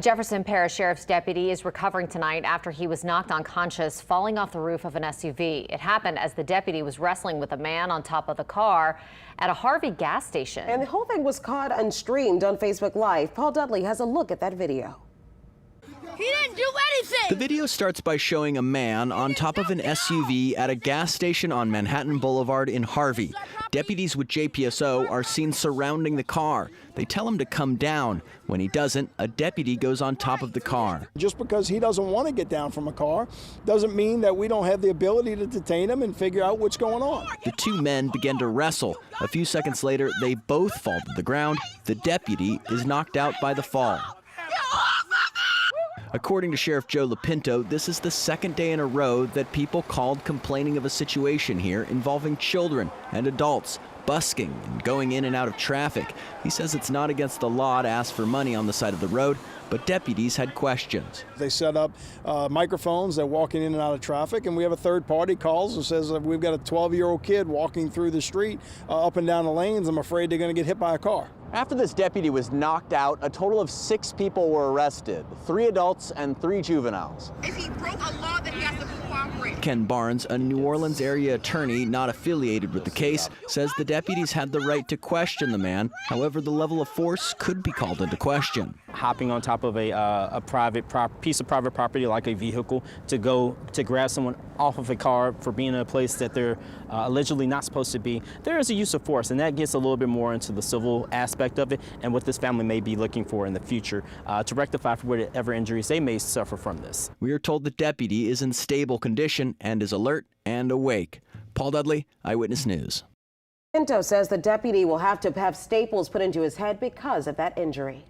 Jefferson Parish Sheriff's deputy is recovering tonight after he was knocked unconscious falling off the roof of an SUV. It happened as the deputy was wrestling with a man on top of the car at a Harvey gas station. And the whole thing was caught and streamed on Facebook Live. Paul Dudley has a look at that video. He didn't do anything! The video starts by showing a man on top of an SUV at a gas station on Manhattan Boulevard in Harvey. Deputies with JPSO are seen surrounding the car. They tell him to come down. When he doesn't, a deputy goes on top of the car. Just because he doesn't want to get down from a car doesn't mean that we don't have the ability to detain him and figure out what's going on. The two men begin to wrestle. A few seconds later, they both fall to the ground. The deputy is knocked out by the fall. According to Sheriff Joe Lopinto, this is the second day in a row that people called complaining of a situation here involving children and adults busking and going in and out of traffic. He says it's not against the law to ask for money on the side of the road, but deputies had questions. They set up microphones that walking in and out of traffic, and we have a third party calls and says that we've got a 12-year-old kid walking through the street up and down the lanes. I'm afraid they're going to get hit by a car. After this deputy was knocked out, a total of 6 people were arrested, 3 adults and 3 juveniles. If he broke a law, then he has to cooperate. Ken Barnes, a New Orleans area attorney not affiliated with the case, says the deputies had the right to question the man. However, the level of force could be called into question. Hopping on top of a piece of private property like a vehicle to go to grab someone off of a car for being in a place that they're allegedly not supposed to be, there is a use of force, and that gets a little bit more into the civil aspect of it and what this family may be looking for in the future to rectify for whatever injuries they may suffer from this. We are told the deputy is in stable condition and is alert and awake. Paul Dudley, Eyewitness News. Pinto says the deputy will have to have staples put into his head because of that injury.